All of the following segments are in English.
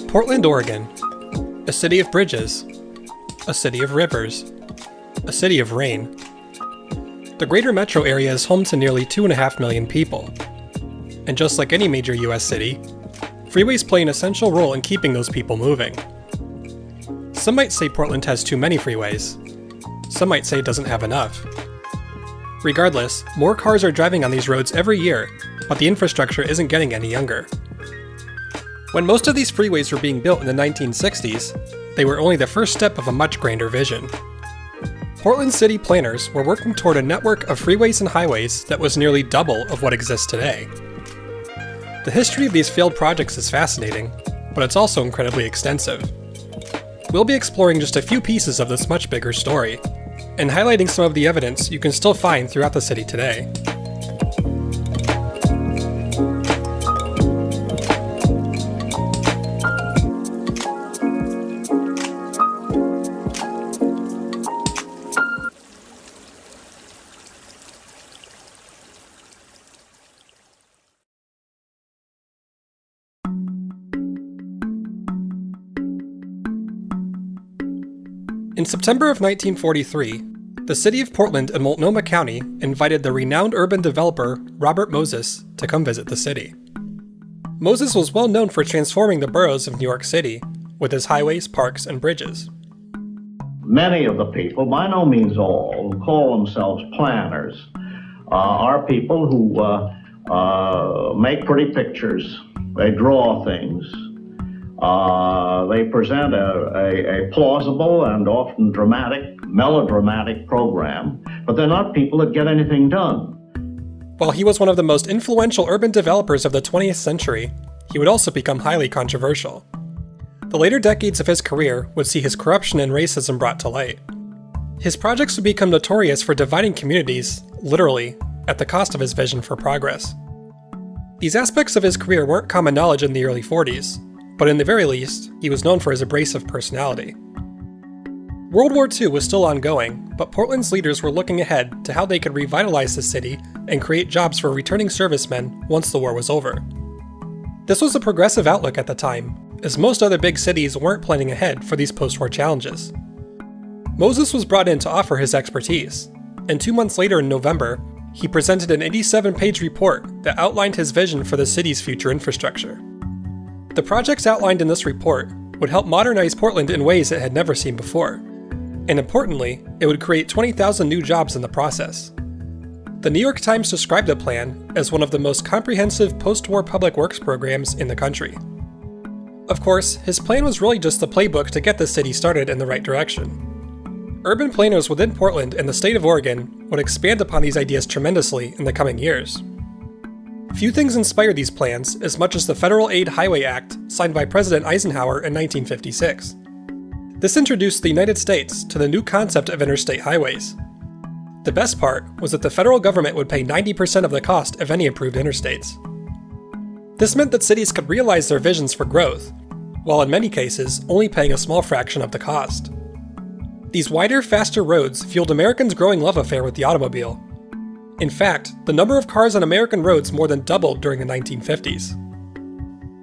Portland, Oregon, a city of bridges, a city of rivers, a city of rain. The greater metro area is home to nearly 2.5 million people. And just like any major US city, freeways play an essential role in keeping those people moving. Some might say Portland has too many freeways. Some might say it doesn't have enough. Regardless, more cars are driving on these roads every year, but the infrastructure isn't getting any younger. When most of these freeways were being built in the 1960s, they were only the first step of a much grander vision. Portland city planners were working toward a network of freeways and highways that was nearly double of what exists today. The history of these failed projects is fascinating, but it's also incredibly extensive. We'll be exploring just a few pieces of this much bigger story, and highlighting some of the evidence you can still find throughout the city today. In September of 1943, the city of Portland and Multnomah County invited the renowned urban developer Robert Moses to come visit the city. Moses was well known for transforming the boroughs of New York City with his highways, parks, and bridges. Many of the people, by no means all, who call themselves planners, are people who make pretty pictures. They draw things. They present a plausible and often melodramatic program, but they're not people that get anything done. While he was one of the most influential urban developers of the 20th century, he would also become highly controversial. The later decades of his career would see his corruption and racism brought to light. His projects would become notorious for dividing communities, literally, at the cost of his vision for progress. These aspects of his career weren't common knowledge in the early 40s, but in the very least, he was known for his abrasive personality. World War II was still ongoing, but Portland's leaders were looking ahead to how they could revitalize the city and create jobs for returning servicemen once the war was over. This was a progressive outlook at the time, as most other big cities weren't planning ahead for these post-war challenges. Moses was brought in to offer his expertise, and 2 months later in November, he presented an 87-page report that outlined his vision for the city's future infrastructure. The projects outlined in this report would help modernize Portland in ways it had never seen before, and importantly, it would create 20,000 new jobs in the process. The New York Times described the plan as one of the most comprehensive post-war public works programs in the country. Of course, his plan was really just the playbook to get the city started in the right direction. Urban planners within Portland and the state of Oregon would expand upon these ideas tremendously in the coming years. Few things inspired these plans as much as the Federal Aid Highway Act signed by President Eisenhower in 1956. This introduced the United States to the new concept of interstate highways. The best part was that the federal government would pay 90% of the cost of any approved interstates. This meant that cities could realize their visions for growth, while in many cases only paying a small fraction of the cost. These wider, faster roads fueled Americans' growing love affair with the automobile. In fact, the number of cars on American roads more than doubled during the 1950s.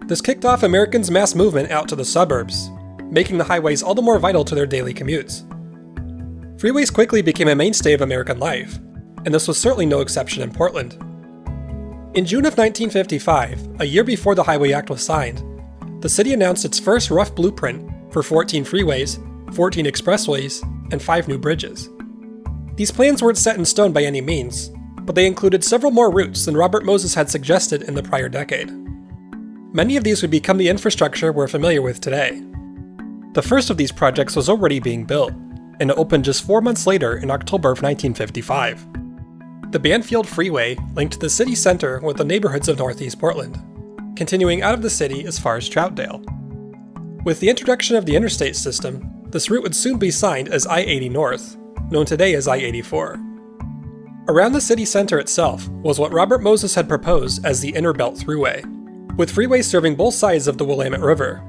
This kicked off Americans' mass movement out to the suburbs, making the highways all the more vital to their daily commutes. Freeways quickly became a mainstay of American life, and this was certainly no exception in Portland. In June of 1955, a year before the Highway Act was signed, the city announced its first rough blueprint for 14 freeways, 14 expressways, and 5 new bridges. These plans weren't set in stone by any means, but they included several more routes than Robert Moses had suggested in the prior decade. Many of these would become the infrastructure we're familiar with today. The first of these projects was already being built, and it opened just 4 months later in October of 1955. The Banfield Freeway linked the city center with the neighborhoods of Northeast Portland, continuing out of the city as far as Troutdale. With the introduction of the interstate system, this route would soon be signed as I-80 North, known today as I-84. Around the city center itself was what Robert Moses had proposed as the Unbuilt Thruway, with freeways serving both sides of the Willamette River.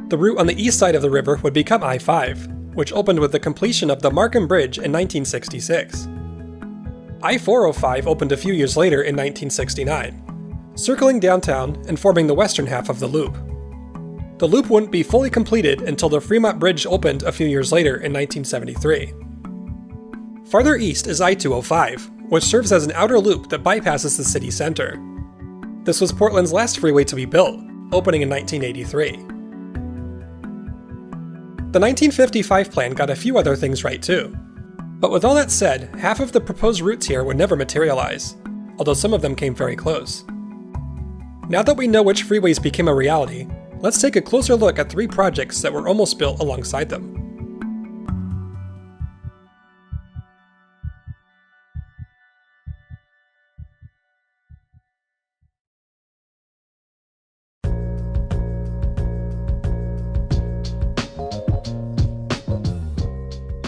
The route on the east side of the river would become I-5, which opened with the completion of the Markham Bridge in 1966. I-405 opened a few years later in 1969, circling downtown and forming the western half of the loop. The loop wouldn't be fully completed until the Fremont Bridge opened a few years later in 1973. Farther east is I-205, which serves as an outer loop that bypasses the city center. This was Portland's last freeway to be built, opening in 1983. The 1955 plan got a few other things right too. But with all that said, half of the proposed routes here would never materialize, although some of them came very close. Now that we know which freeways became a reality, let's take a closer look at 3 projects that were almost built alongside them.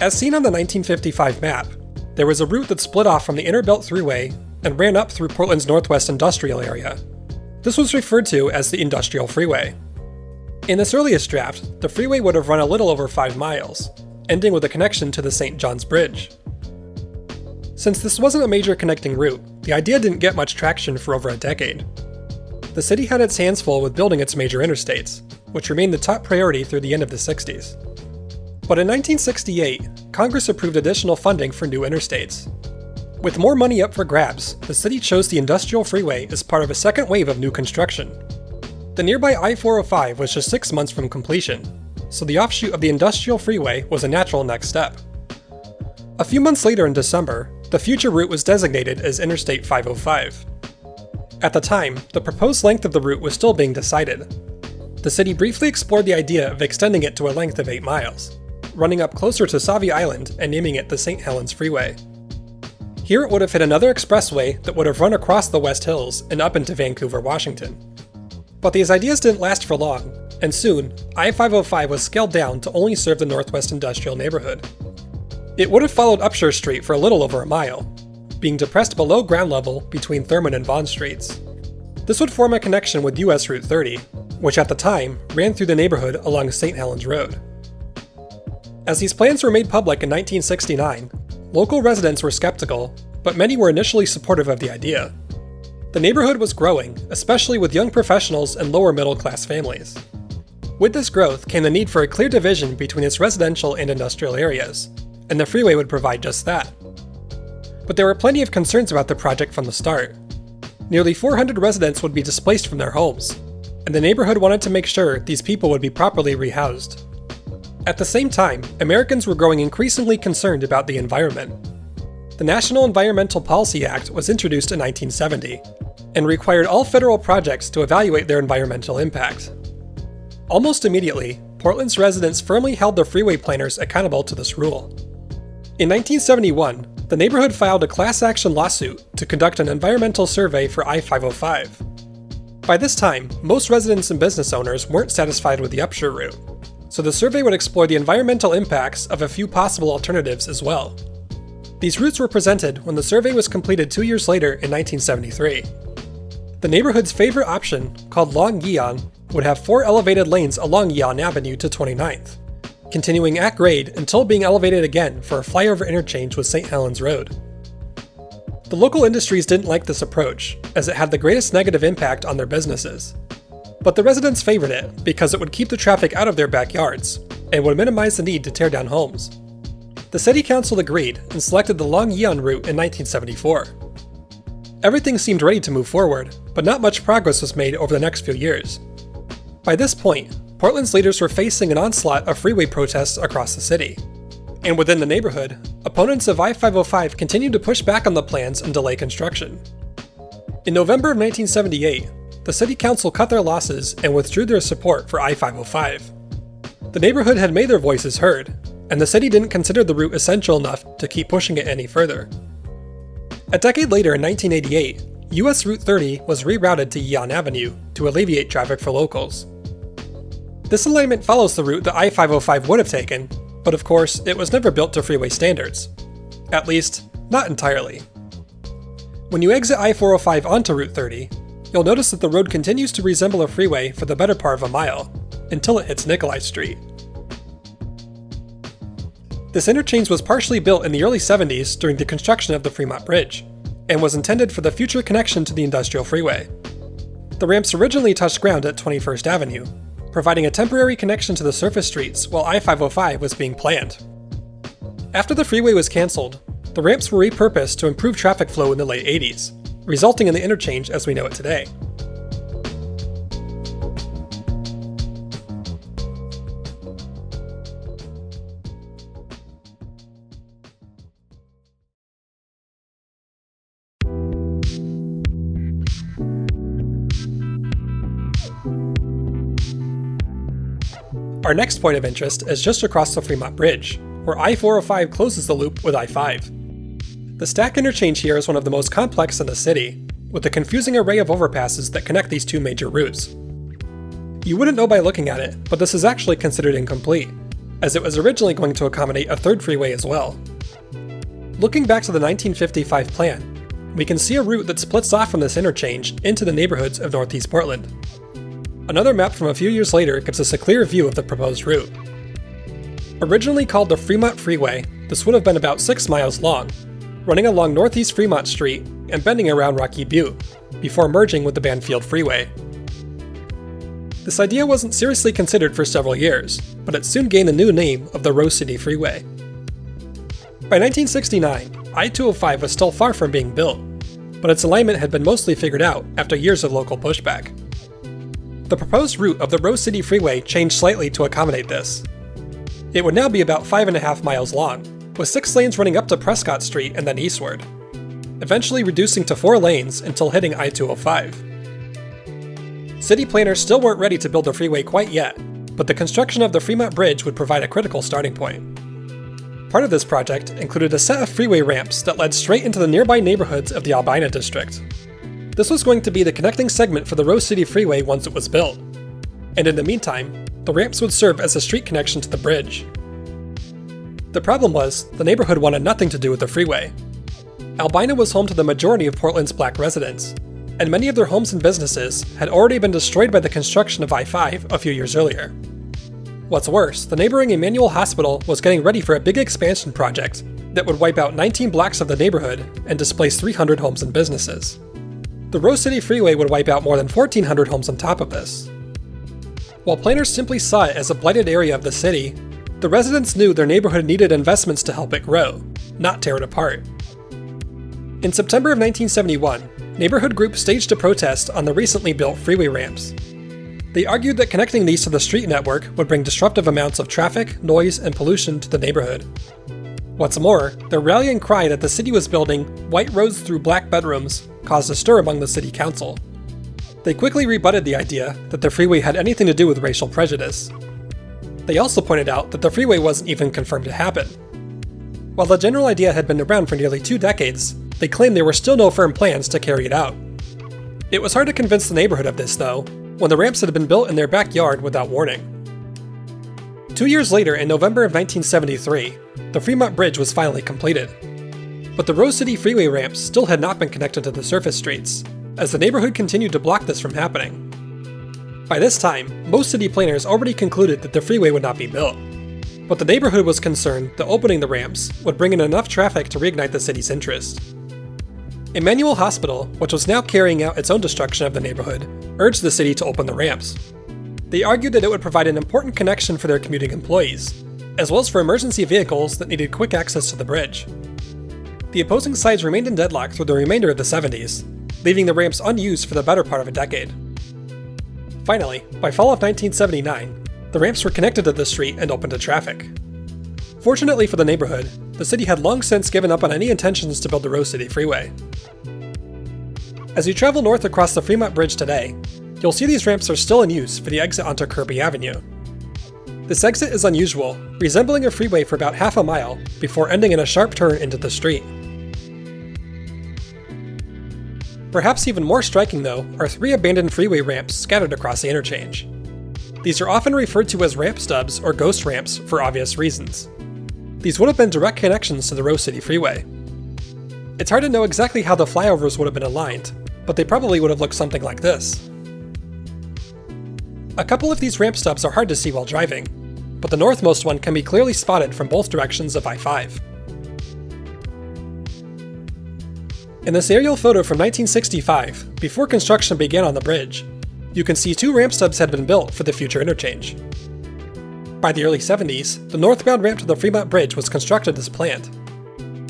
As seen on the 1955 map, there was a route that split off from the Unbuilt Freeway and ran up through Portland's northwest industrial area. This was referred to as the Industrial Freeway. In this earliest draft, the freeway would have run a little over 5 miles, ending with a connection to the St. John's Bridge. Since this wasn't a major connecting route, the idea didn't get much traction for over a decade. The city had its hands full with building its major interstates, which remained the top priority through the end of the 60s. But in 1968, Congress approved additional funding for new interstates. With more money up for grabs, the city chose the Industrial Freeway as part of a second wave of new construction. The nearby I-405 was just 6 months from completion, so the offshoot of the Industrial Freeway was a natural next step. A few months later in December, the future route was designated as Interstate 505. At the time, the proposed length of the route was still being decided. The city briefly explored the idea of extending it to a length of 8 miles, running up closer to Sauvie Island and naming it the St. Helens Freeway. Here it would have hit another expressway that would have run across the West Hills and up into Vancouver, Washington. But these ideas didn't last for long, and soon, I-505 was scaled down to only serve the Northwest Industrial neighborhood. It would have followed Upshur Street for a little over a mile, being depressed below ground level between Thurman and Vaughan Streets. This would form a connection with US Route 30, which at the time ran through the neighborhood along St. Helens Road. As these plans were made public in 1969, local residents were skeptical, but many were initially supportive of the idea. The neighborhood was growing, especially with young professionals and lower middle-class families. With this growth came the need for a clear division between its residential and industrial areas, and the freeway would provide just that. But there were plenty of concerns about the project from the start. Nearly 400 residents would be displaced from their homes, and the neighborhood wanted to make sure these people would be properly rehoused. At the same time, Americans were growing increasingly concerned about the environment. The National Environmental Policy Act was introduced in 1970 and required all federal projects to evaluate their environmental impact. Almost immediately, Portland's residents firmly held their freeway planners accountable to this rule. In 1971, the neighborhood filed a class action lawsuit to conduct an environmental survey for I-505. By this time, most residents and business owners weren't satisfied with the Upshur route, so the survey would explore the environmental impacts of a few possible alternatives as well. These routes were presented when the survey was completed 2 years later in 1973. The neighborhood's favorite option, called Long Yeon, would have 4 elevated lanes along Yeon Avenue to 29th, continuing at grade until being elevated again for a flyover interchange with St. Helens Road. The local industries didn't like this approach, as it had the greatest negative impact on their businesses. But the residents favored it because it would keep the traffic out of their backyards and would minimize the need to tear down homes. The city council agreed and selected the Long Yeon route in 1974. Everything seemed ready to move forward, but not much progress was made over the next few years. By this point, Portland's leaders were facing an onslaught of freeway protests across the city. And within the neighborhood, opponents of I-505 continued to push back on the plans and delay construction. In November of 1978, the city council cut their losses and withdrew their support for I-505. The neighborhood had made their voices heard, and the city didn't consider the route essential enough to keep pushing it any further. A decade later in 1988, US Route 30 was rerouted to Yeon Avenue to alleviate traffic for locals. This alignment follows the route that I-505 would have taken, but of course, it was never built to freeway standards. At least, not entirely. When you exit I-405 onto Route 30, you'll notice that the road continues to resemble a freeway for the better part of a mile, until it hits Nikolai Street. This interchange was partially built in the early 70s during the construction of the Fremont Bridge, and was intended for the future connection to the Industrial Freeway. The ramps originally touched ground at 21st Avenue, providing a temporary connection to the surface streets while I-505 was being planned. After the freeway was cancelled, the ramps were repurposed to improve traffic flow in the late 80s, resulting in the interchange as we know it today. Our next point of interest is just across the Fremont Bridge, where I-405 closes the loop with I-5. The stack interchange here is one of the most complex in the city, with a confusing array of overpasses that connect these two major routes. You wouldn't know by looking at it, but this is actually considered incomplete, as it was originally going to accommodate a third freeway as well. Looking back to the 1955 plan, we can see a route that splits off from this interchange into the neighborhoods of Northeast Portland. Another map from a few years later gives us a clear view of the proposed route. Originally called the Fremont Freeway, this would have been about 6 miles long, running along Northeast Fremont Street and bending around Rocky Butte, before merging with the Banfield Freeway. This idea wasn't seriously considered for several years, but it soon gained the new name of the Rose City Freeway. By 1969, I-205 was still far from being built, but its alignment had been mostly figured out after years of local pushback. The proposed route of the Rose City Freeway changed slightly to accommodate this. It would now be about 5.5 miles long, with 6 lanes running up to Prescott Street and then eastward, eventually reducing to 4 lanes until hitting I-205. City planners still weren't ready to build the freeway quite yet, but the construction of the Fremont Bridge would provide a critical starting point. Part of this project included a set of freeway ramps that led straight into the nearby neighborhoods of the Albina district. This was going to be the connecting segment for the Rose City Freeway once it was built, and in the meantime, the ramps would serve as a street connection to the bridge. The problem was, the neighborhood wanted nothing to do with the freeway. Albina was home to the majority of Portland's black residents, and many of their homes and businesses had already been destroyed by the construction of I-5 a few years earlier. What's worse, the neighboring Emmanuel Hospital was getting ready for a big expansion project that would wipe out 19 blocks of the neighborhood and displace 300 homes and businesses. The Rose City Freeway would wipe out more than 1,400 homes on top of this. While planners simply saw it as a blighted area of the city, the residents knew their neighborhood needed investments to help it grow, not tear it apart. In September of 1971, neighborhood groups staged a protest on the recently built freeway ramps. They argued that connecting these to the street network would bring disruptive amounts of traffic, noise, and pollution to the neighborhood. What's more, their rallying cry that the city was building white roads through black bedrooms caused a stir among the city council. They quickly rebutted the idea that the freeway had anything to do with racial prejudice. They also pointed out that the freeway wasn't even confirmed to happen. While the general idea had been around for nearly 2 decades, they claimed there were still no firm plans to carry it out. It was hard to convince the neighborhood of this, though, when the ramps had been built in their backyard without warning. 2 years later, in November of 1973, the Fremont Bridge was finally completed. But the Rose City Freeway ramps still had not been connected to the surface streets, as the neighborhood continued to block this from happening. By this time, most city planners already concluded that the freeway would not be built, but the neighborhood was concerned that opening the ramps would bring in enough traffic to reignite the city's interest. Emmanuel Hospital, which was now carrying out its own destruction of the neighborhood, urged the city to open the ramps. They argued that it would provide an important connection for their commuting employees, as well as for emergency vehicles that needed quick access to the bridge. The opposing sides remained in deadlock through the remainder of the 70s, leaving the ramps unused for the better part of a decade. Finally, by fall of 1979, the ramps were connected to the street and open to traffic. Fortunately for the neighborhood, the city had long since given up on any intentions to build the Rose City Freeway. As you travel north across the Fremont Bridge today, you'll see these ramps are still in use for the exit onto Kirby Avenue. This exit is unusual, resembling a freeway for about half a mile before ending in a sharp turn into the street. Perhaps even more striking, though, are 3 abandoned freeway ramps scattered across the interchange. These are often referred to as ramp stubs or ghost ramps for obvious reasons. These would have been direct connections to the Rose City Freeway. It's hard to know exactly how the flyovers would have been aligned, but they probably would have looked something like this. A couple of these ramp stubs are hard to see while driving, but the northmost one can be clearly spotted from both directions of I-5. In this aerial photo from 1965, before construction began on the bridge, you can see 2 ramp stubs had been built for the future interchange. By the early 70s, the northbound ramp to the Fremont Bridge was constructed as planned.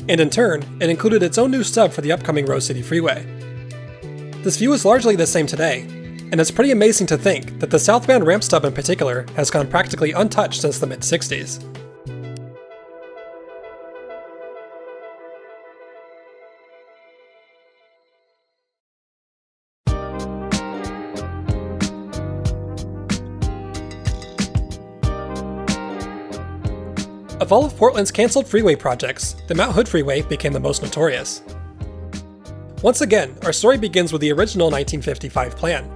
And in turn, it included its own new stub for the upcoming Rose City Freeway. This view is largely the same today, and it's pretty amazing to think that the southbound ramp stub in particular has gone practically untouched since the mid-60s. Of all of Portland's cancelled freeway projects, the Mount Hood Freeway became the most notorious. Once again, our story begins with the original 1955 plan.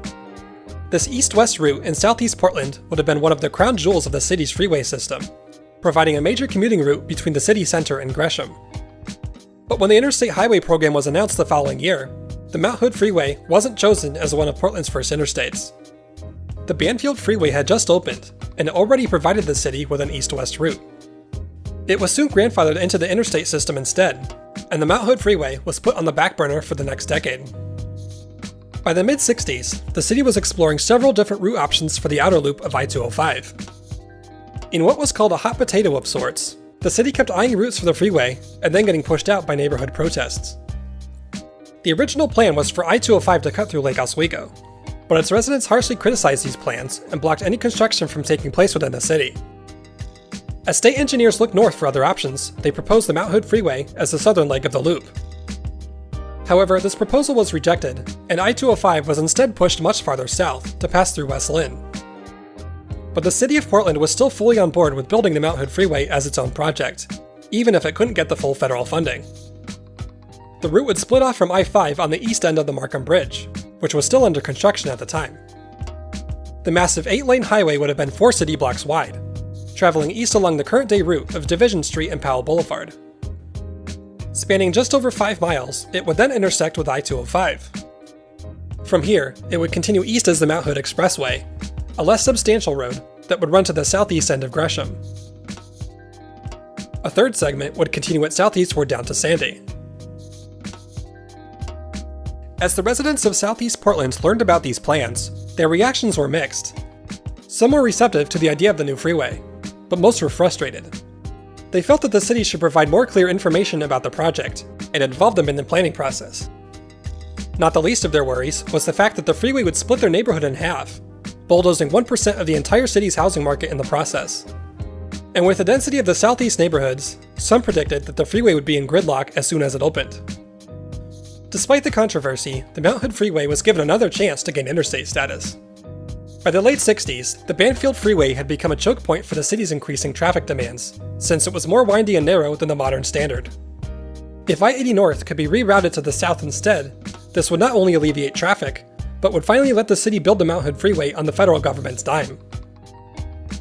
This east-west route in southeast Portland would have been one of the crown jewels of the city's freeway system, providing a major commuting route between the city center and Gresham. But when the Interstate Highway Program was announced the following year, the Mount Hood Freeway wasn't chosen as one of Portland's first interstates. The Banfield Freeway had just opened, and it already provided the city with an east-west route. It was soon grandfathered into the interstate system instead, and the Mount Hood Freeway was put on the back burner for the next decade. By the mid-60s, the city was exploring several different route options for the outer loop of I-205. In what was called a hot potato of sorts, the city kept eyeing routes for the freeway and then getting pushed out by neighborhood protests. The original plan was for I-205 to cut through Lake Oswego, but its residents harshly criticized these plans and blocked any construction from taking place within the city. As state engineers looked north for other options, they proposed the Mount Hood Freeway as the southern leg of the loop. However, this proposal was rejected, and I-205 was instead pushed much farther south to pass through West Lynn. But the city of Portland was still fully on board with building the Mount Hood Freeway as its own project, even if it couldn't get the full federal funding. The route would split off from I-5 on the east end of the Markham Bridge, which was still under construction at the time. The massive 8-lane highway would have been 4 city blocks wide, traveling east along the current-day route of Division Street and Powell Boulevard. Spanning just over 5 miles, it would then intersect with I-205. From here, it would continue east as the Mount Hood Expressway, a less substantial road that would run to the southeast end of Gresham. A third segment would continue it southeastward down to Sandy. As the residents of southeast Portland learned about these plans, their reactions were mixed. Some were receptive to the idea of the new freeway, but most were frustrated. They felt that the city should provide more clear information about the project and involve them in the planning process. Not the least of their worries was the fact that the freeway would split their neighborhood in half, bulldozing 1% of the entire city's housing market in the process. And with the density of the southeast neighborhoods, some predicted that the freeway would be in gridlock as soon as it opened. Despite the controversy, the Mount Hood Freeway was given another chance to gain interstate status. By the late 60s, the Banfield Freeway had become a choke point for the city's increasing traffic demands, since it was more windy and narrow than the modern standard. If I-80 North could be rerouted to the south instead, this would not only alleviate traffic, but would finally let the city build the Mount Hood Freeway on the federal government's dime.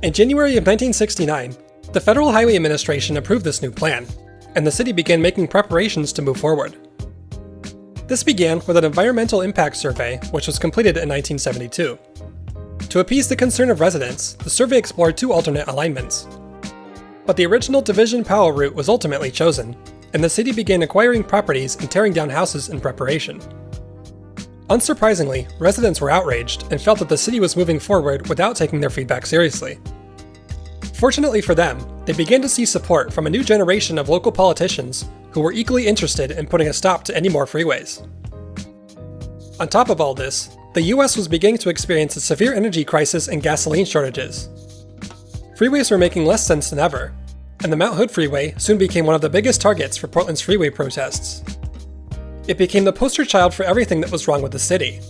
In January of 1969, the Federal Highway Administration approved this new plan, and the city began making preparations to move forward. This began with an environmental impact survey, which was completed in 1972. To appease the concern of residents, the survey explored 2 alternate alignments. But the original Division Powell route was ultimately chosen, and the city began acquiring properties and tearing down houses in preparation. Unsurprisingly, residents were outraged and felt that the city was moving forward without taking their feedback seriously. Fortunately for them, they began to see support from a new generation of local politicians who were equally interested in putting a stop to any more freeways. On top of all this, the US was beginning to experience a severe energy crisis and gasoline shortages. Freeways were making less sense than ever, and the Mount Hood Freeway soon became one of the biggest targets for Portland's freeway protests. It became the poster child for everything that was wrong with the city,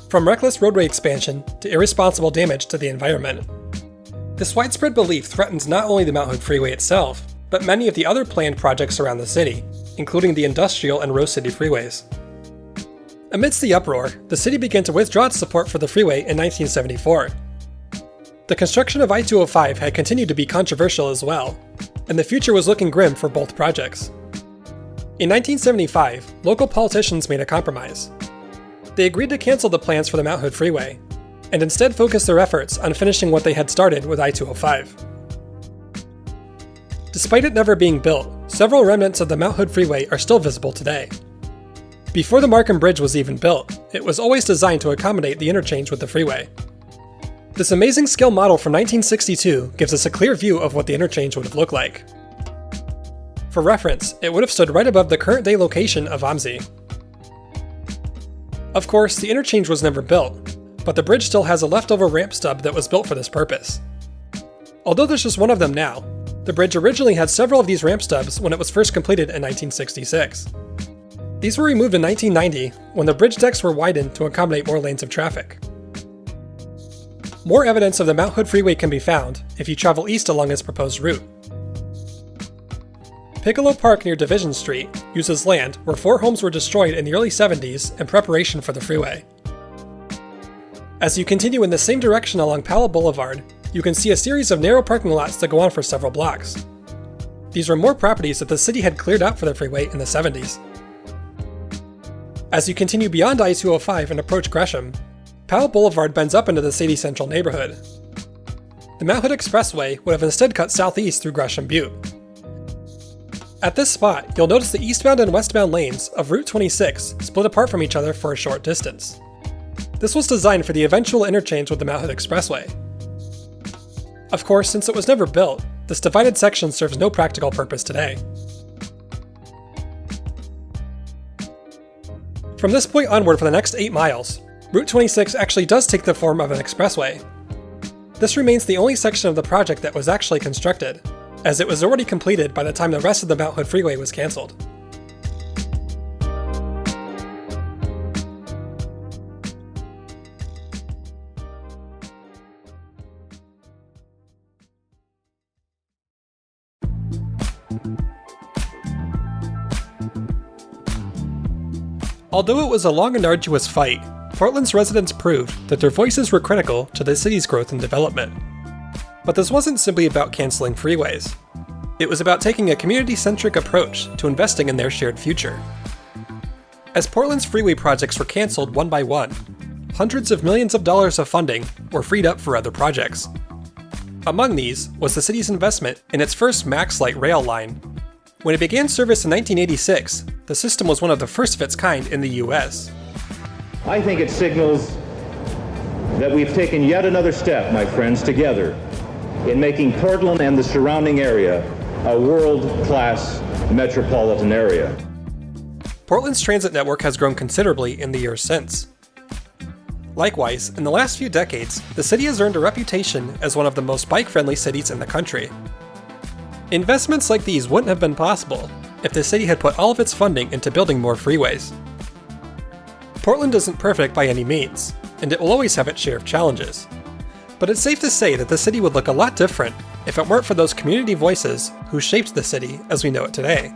from reckless roadway expansion to irresponsible damage to the environment. This widespread belief threatens not only the Mount Hood Freeway itself, but many of the other planned projects around the city, including the Industrial and Rose City Freeways. Amidst the uproar, the city began to withdraw its support for the freeway in 1974. The construction of I-205 had continued to be controversial as well, and the future was looking grim for both projects. In 1975, local politicians made a compromise. They agreed to cancel the plans for the Mount Hood Freeway, and instead focus their efforts on finishing what they had started with I-205. Despite it never being built, several remnants of the Mount Hood Freeway are still visible today. Before the Markham Bridge was even built, it was always designed to accommodate the interchange with the freeway. This amazing scale model from 1962 gives us a clear view of what the interchange would have looked like. For reference, it would have stood right above the current day location of Amzi. Of course, the interchange was never built, but the bridge still has a leftover ramp stub that was built for this purpose. Although there's just one of them now, the bridge originally had several of these ramp stubs when it was first completed in 1966. These were removed in 1990 when the bridge decks were widened to accommodate more lanes of traffic. More evidence of the Mount Hood Freeway can be found if you travel east along its proposed route. Piccolo Park near Division Street uses land where 4 homes were destroyed in the early 70s in preparation for the freeway. As you continue in the same direction along Powell Boulevard, you can see a series of narrow parking lots that go on for several blocks. These were more properties that the city had cleared out for the freeway in the 70s. As you continue beyond I-205 and approach Gresham, Powell Boulevard bends up into the Sadie Central neighborhood. The Mount Hood Expressway would have instead cut southeast through Gresham Butte. At this spot, you'll notice the eastbound and westbound lanes of Route 26 split apart from each other for a short distance. This was designed for the eventual interchange with the Mount Hood Expressway. Of course, since it was never built, this divided section serves no practical purpose today. From this point onward for the next 8 miles, Route 26 actually does take the form of an expressway. This remains the only section of the project that was actually constructed, as it was already completed by the time the rest of the Mount Hood Freeway was cancelled. Although it was a long and arduous fight, Portland's residents proved that their voices were critical to the city's growth and development. But this wasn't simply about canceling freeways. It was about taking a community-centric approach to investing in their shared future. As Portland's freeway projects were canceled one by one, hundreds of millions of dollars of funding were freed up for other projects. Among these was the city's investment in its first Max Light rail line. When it began service in 1986, the system was one of the first of its kind in the US. I think it signals that we've taken yet another step, my friends, together in making Portland and the surrounding area a world-class metropolitan area. Portland's transit network has grown considerably in the years since. Likewise, in the last few decades, the city has earned a reputation as one of the most bike-friendly cities in the country. Investments like these wouldn't have been possible if the city had put all of its funding into building more freeways. Portland isn't perfect by any means, and it will always have its share of challenges. But it's safe to say that the city would look a lot different if it weren't for those community voices who shaped the city as we know it today.